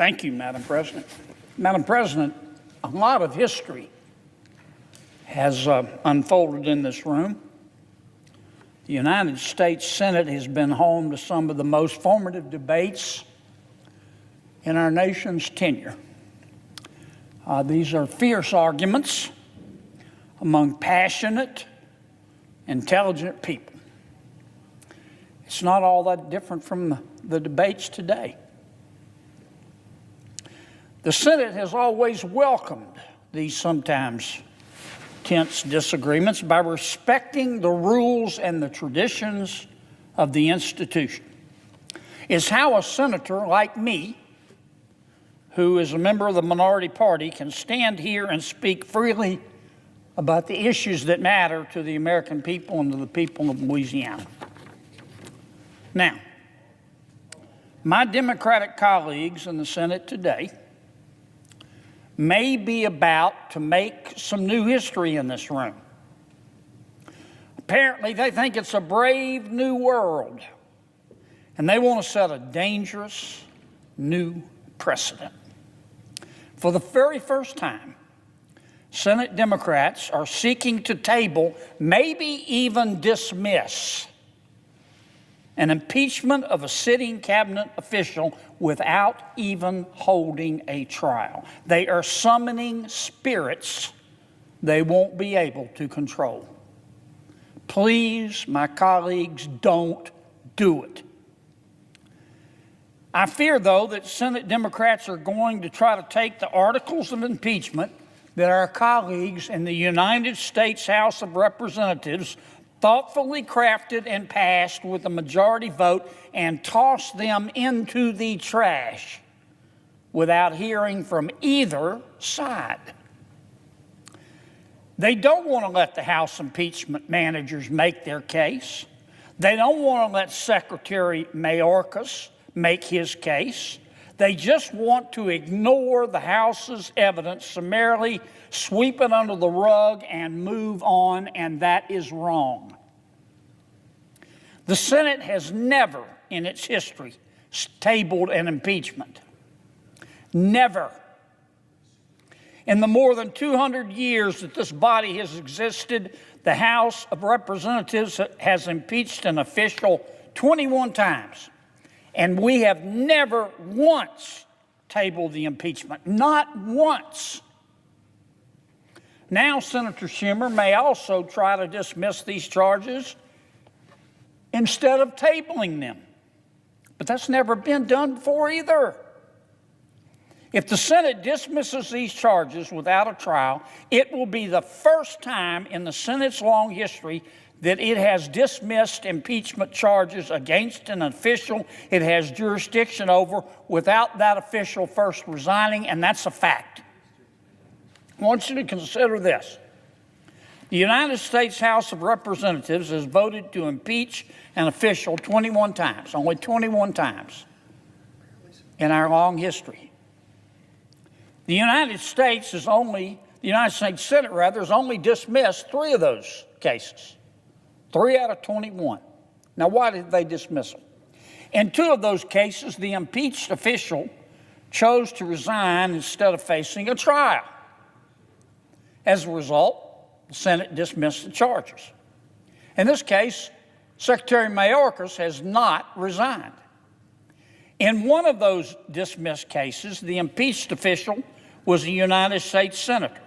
Thank you, Madam President. Madam President, a lot of history has unfolded in this room. The United States Senate has been home to some of the most formative debates in our nation's tenure. These are fierce arguments among passionate, intelligent people. It's not all that different from the debates today. The Senate has always welcomed these sometimes tense disagreements by respecting the rules and the traditions of the institution. It's how a senator like me, who is a member of the minority party, can stand here and speak freely about the issues that matter to the American people and to the people of Louisiana. Now, my Democratic colleagues in the Senate today may be about to make some new history in this room. Apparently, they think it's a brave new world, and they want to set a dangerous new precedent. For the very first time, Senate Democrats are seeking to table, maybe even dismiss, an impeachment of a sitting cabinet official without even holding a trial. They are summoning spirits they won't be able to control. Please, my colleagues, don't do it. I fear, though, that Senate Democrats are going to try to take the articles of impeachment that our colleagues in the United States House of Representatives thoughtfully crafted and passed with a majority vote and toss them into the trash without hearing from either side. They don't want to let the House impeachment managers make their case. They don't want to let Secretary Mayorkas make his case. They just want to ignore the House's evidence, summarily sweep it under the rug and move on, and that is wrong. The Senate has never in its history tabled an impeachment. Never. In the more than 200 years that this body has existed, the House of Representatives has impeached an official 21 times. And we have never once tabled the impeachment, not once. Now, Senator Schumer may also try to dismiss these charges instead of tabling them. But that's never been done before either. If the Senate dismisses these charges without a trial, it will be the first time in the Senate's long history that it has dismissed impeachment charges against an official it has jurisdiction over without that official first resigning, and that's a fact. I want you to consider this. The United States House of Representatives has voted to impeach an official 21 times, only 21 times in our long history. The United States Senate has only dismissed 3 of those cases. 3 out of 21. Now, why did they dismiss them? In 2 of those cases, the impeached official chose to resign instead of facing a trial. As a result, the Senate dismissed the charges. In this case, Secretary Mayorkas has not resigned. In one of those dismissed cases, the impeached official was a United States senator.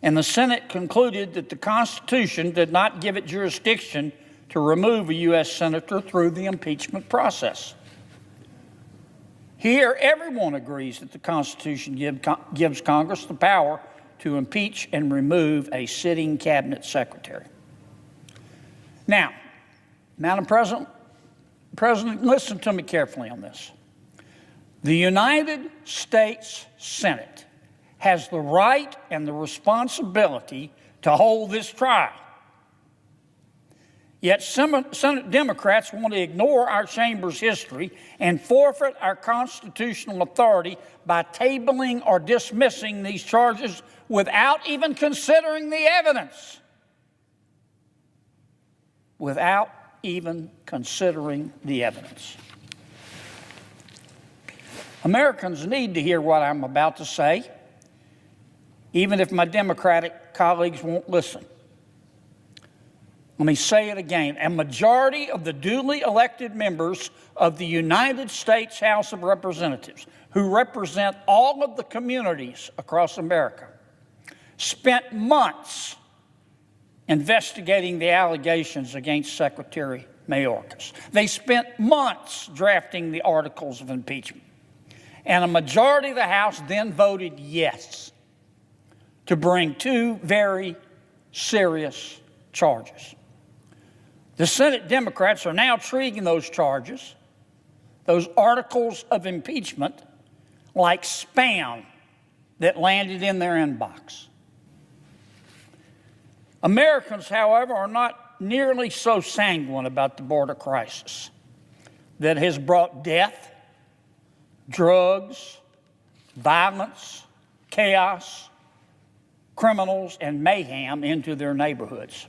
And the Senate concluded that the Constitution did not give it jurisdiction to remove a U.S. senator through the impeachment process. Here, everyone agrees that the Constitution gives Congress the power to impeach and remove a sitting cabinet secretary. Now, Madam President, listen to me carefully on this. The United States Senate has the right and the responsibility to hold this trial. Yet Senate Democrats want to ignore our chamber's history and forfeit our constitutional authority by tabling or dismissing these charges without even considering the evidence. Without even considering the evidence. Americans need to hear what I'm about to say, even if my Democratic colleagues won't listen. Let me say it again. A majority of the duly elected members of the United States House of Representatives, who represent all of the communities across America, spent months investigating the allegations against Secretary Mayorkas. They spent months drafting the articles of impeachment. And a majority of the House then voted yes to bring two very serious charges. The Senate Democrats are now treating those charges, those articles of impeachment, like spam that landed in their inbox. Americans, however, are not nearly so sanguine about the border crisis that has brought death, drugs, violence, chaos, criminals, and mayhem into their neighborhoods.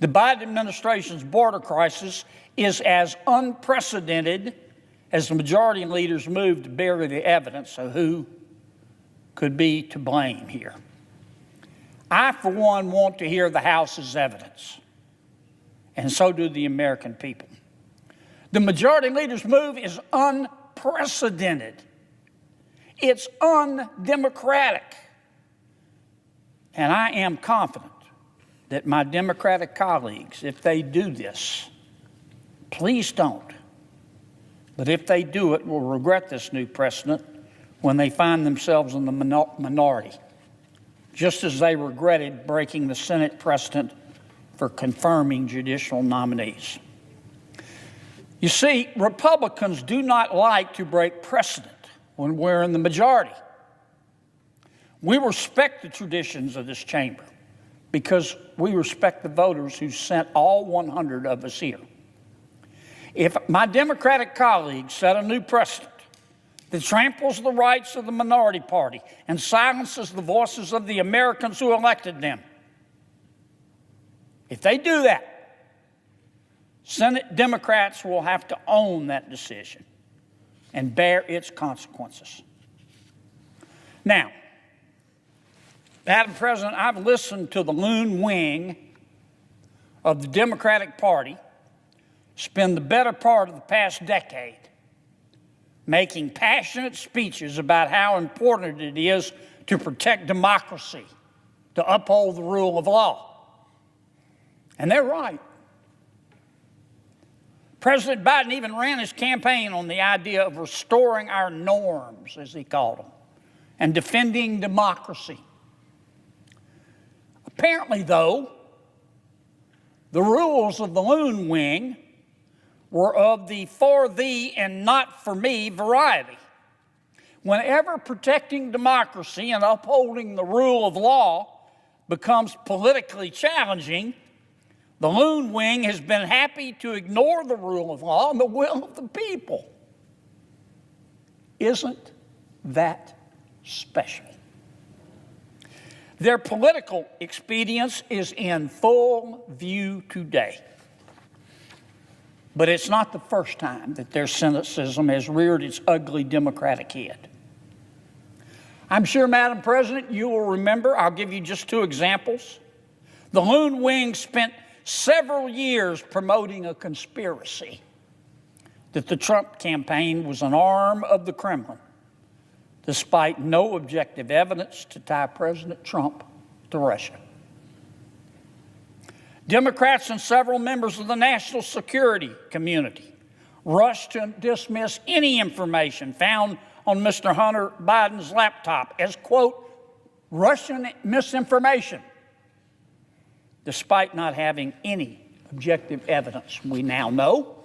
The Biden administration's border crisis is as unprecedented as the majority leaders move to bury the evidence of who could be to blame here. I, for one, want to hear the House's evidence, and so do the American people. The majority leader's move is unprecedented. It's undemocratic. And I am confident that my Democratic colleagues, if they do this, please don't, but if they do it, will regret this new precedent when they find themselves in the minority, just as they regretted breaking the Senate precedent for confirming judicial nominees. You see, Republicans do not like to break precedent when we're in the majority. We respect the traditions of this chamber because we respect the voters who sent all 100 of us here. If my Democratic colleagues set a new precedent that tramples the rights of the minority party and silences the voices of the Americans who elected them, if they do that, Senate Democrats will have to own that decision and bear its consequences. Now, Madam President, I've listened to the loon wing of the Democratic Party spend the better part of the past decade making passionate speeches about how important it is to protect democracy, to uphold the rule of law. And they're right. President Biden even ran his campaign on the idea of restoring our norms, as he called them, and defending democracy. Apparently, though, the rules of the loon wing were of the for thee and not for me variety. Whenever protecting democracy and upholding the rule of law becomes politically challenging, the loon wing has been happy to ignore the rule of law and the will of the people. Isn't that special? Their political expedience is in full view today. But it's not the first time that their cynicism has reared its ugly Democratic head. I'm sure, Madam President, you will remember, I'll give you just two examples. The loon wing spent several years promoting a conspiracy that the Trump campaign was an arm of the Kremlin, despite no objective evidence to tie President Trump to Russia. Democrats and several members of the national security community rushed to dismiss any information found on Mr. Hunter Biden's laptop as, quote, Russian misinformation, despite not having any objective evidence, we now know,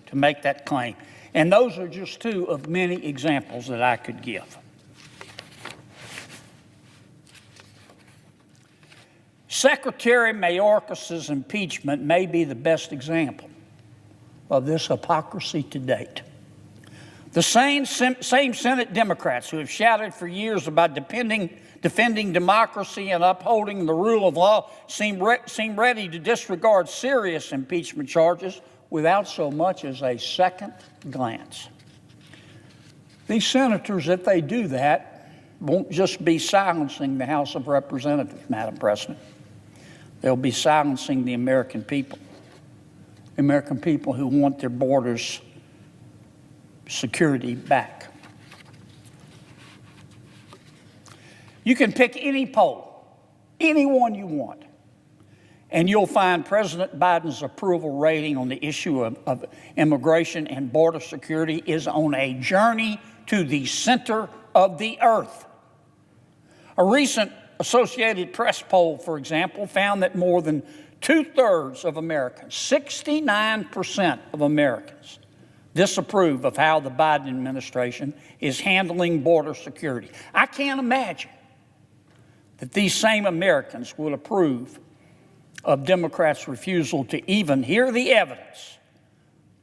to make that claim. And those are just two of many examples that I could give. Secretary Mayorkas' impeachment may be the best example of this hypocrisy to date. The same Senate Democrats who have shouted for years about defending democracy and upholding the rule of law seem ready to disregard serious impeachment charges without so much as a second glance. These senators, if they do that, won't just be silencing the House of Representatives, Madam President. They'll be silencing the American people who want their borders security back. You can pick any poll, any one you want, and you'll find President Biden's approval rating on the issue of immigration and border security is on a journey to the center of the earth. A recent Associated Press poll, for example, found that more than 2/3 of Americans, 69% of Americans, disapprove of how the Biden administration is handling border security. I can't imagine that these same Americans would approve of Democrats' refusal to even hear the evidence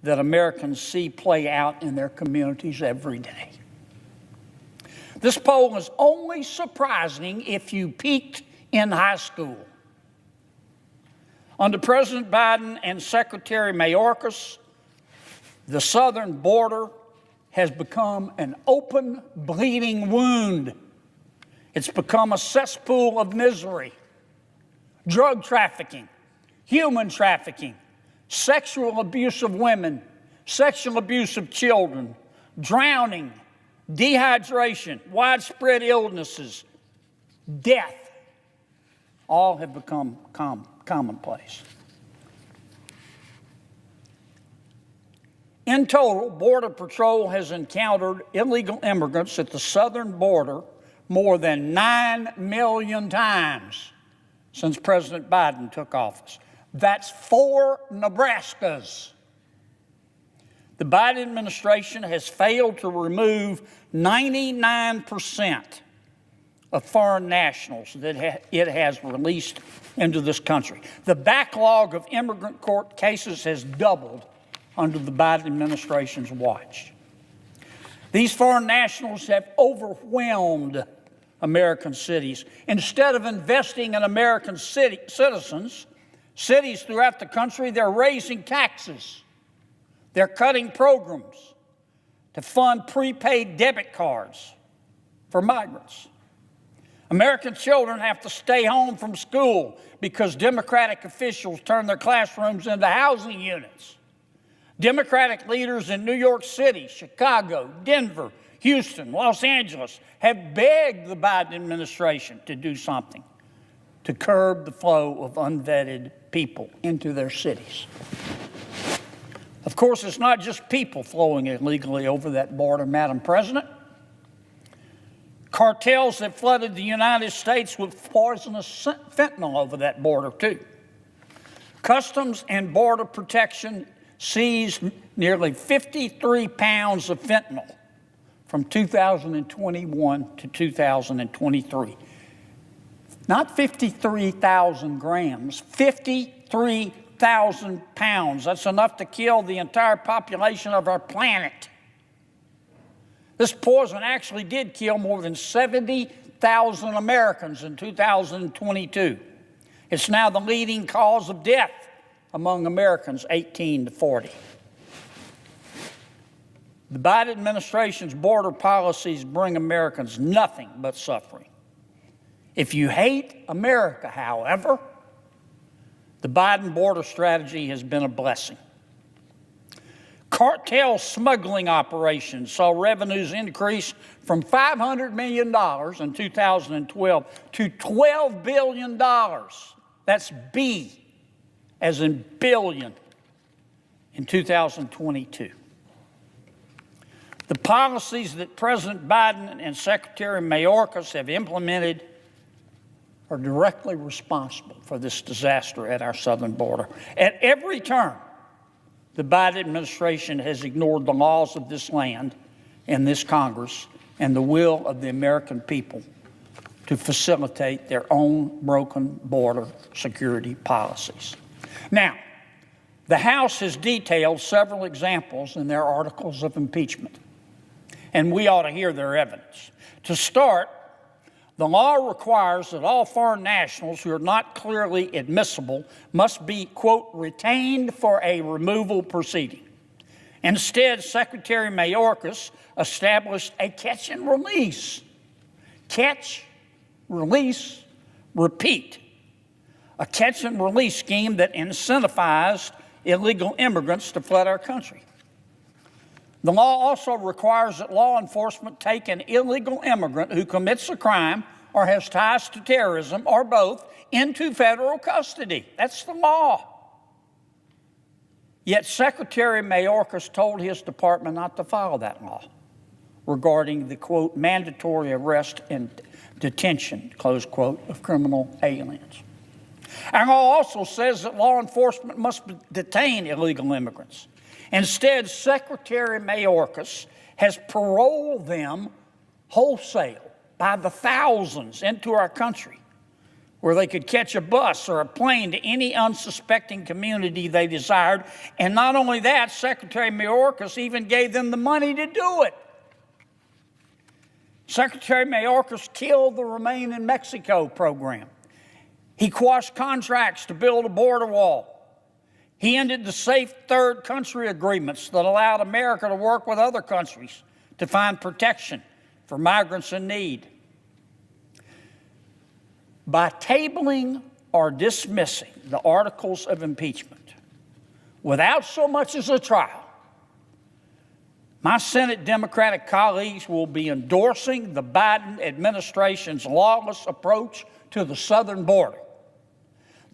that Americans see play out in their communities every day. This poll is only surprising if you peaked in high school. Under President Biden and Secretary Mayorkas, the southern border has become an open, bleeding wound. It's become a cesspool of misery. Drug trafficking, human trafficking, sexual abuse of women, sexual abuse of children, drowning, dehydration, widespread illnesses, death, all have become commonplace. In total, Border Patrol has encountered illegal immigrants at the southern border more than 9 million times since President Biden took office. That's 4 Nebraskas. The Biden administration has failed to remove 99% of foreign nationals that it has released into this country. The backlog of immigrant court cases has doubled under the Biden administration's watch. These foreign nationals have overwhelmed American cities. Instead of investing in American citizens, cities throughout the country, they're raising taxes. They're cutting programs to fund prepaid debit cards for migrants. American children have to stay home from school because Democratic officials turn their classrooms into housing units. Democratic leaders in New York City, Chicago, Denver, Houston, Los Angeles have begged the Biden administration to do something to curb the flow of unvetted people into their cities. Of course, it's not just people flowing illegally over that border, Madam President. Cartels have flooded the United States with poisonous fentanyl over that border, too. Customs and Border Protection seized nearly 53 pounds of fentanyl from 2021 to 2023. Not 53,000 grams, 53,000 pounds. That's enough to kill the entire population of our planet. This poison actually did kill more than 70,000 Americans in 2022. It's now the leading cause of death among Americans 18 to 40. The Biden administration's border policies bring Americans nothing but suffering. If you hate America, however, the Biden border strategy has been a blessing. Cartel smuggling operations saw revenues increase from $500 million in 2012 to $12 billion. That's B as in billion in 2022. The policies that President Biden and Secretary Mayorkas have implemented are directly responsible for this disaster at our southern border. At every turn, the Biden administration has ignored the laws of this land and this Congress and the will of the American people to facilitate their own broken border security policies. Now, the House has detailed several examples in their articles of impeachment, and we ought to hear their evidence. To start, the law requires that all foreign nationals who are not clearly admissible must be, quote, retained for a removal proceeding. Instead, Secretary Mayorkas established a catch and release. Catch, release, repeat. A catch and release scheme that incentivized illegal immigrants to flood our country. The law also requires that law enforcement take an illegal immigrant who commits a crime or has ties to terrorism or both into federal custody. That's the law. Yet Secretary Mayorkas told his department not to follow that law regarding the, quote, mandatory arrest and detention, close quote, of criminal aliens. Our law also says that law enforcement must detain illegal immigrants. Instead, Secretary Mayorkas has paroled them wholesale by the thousands into our country, where they could catch a bus or a plane to any unsuspecting community they desired. And not only that, Secretary Mayorkas even gave them the money to do it. Secretary Mayorkas killed the Remain in Mexico program. He quashed contracts to build a border wall. He ended the safe third country agreements that allowed America to work with other countries to find protection for migrants in need. By tabling or dismissing the articles of impeachment without so much as a trial, my Senate Democratic colleagues will be endorsing the Biden administration's lawless approach to the southern border.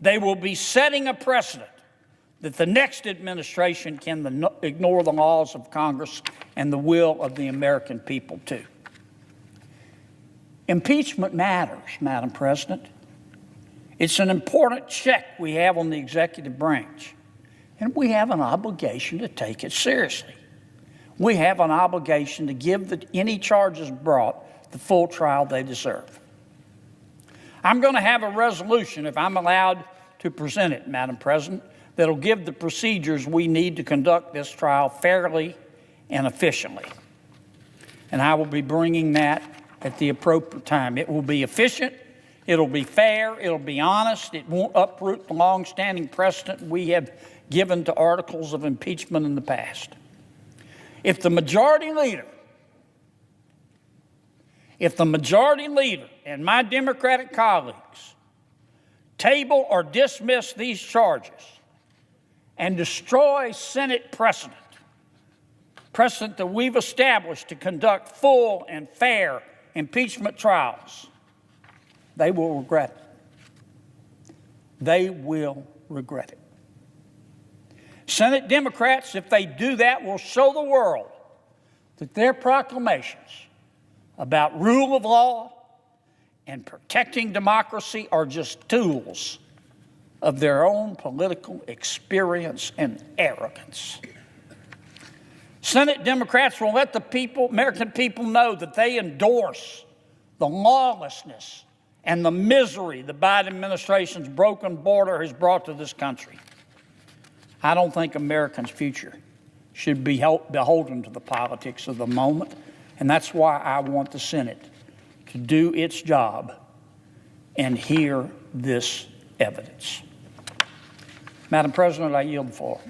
They will be setting a precedent that the next administration can ignore the laws of Congress and the will of the American people, too. Impeachment matters, Madam President. It's an important check we have on the executive branch, and we have an obligation to take it seriously. We have an obligation to give any charges brought the full trial they deserve. I'm going to have a resolution, if I'm allowed to present it, Madam President, that'll give the procedures we need to conduct this trial fairly and efficiently. And I will be bringing that at the appropriate time. It will be efficient, it'll be fair, it'll be honest, it won't uproot the long-standing precedent we have given to articles of impeachment in the past. If the majority leader and my Democratic colleagues table or dismiss these charges and destroy Senate precedent that we've established to conduct full and fair impeachment trials, they will regret it. They will regret it. Senate Democrats, if they do that, will show the world that their proclamations about rule of law and protecting democracy are just tools of their own political experience and arrogance. Senate Democrats will let the American people know that they endorse the lawlessness and the misery the Biden administration's broken border has brought to this country. I don't think Americans' future should be beholden to the politics of the moment, and that's why I want the Senate to do its job and hear this evidence. Madam President, I yield the floor.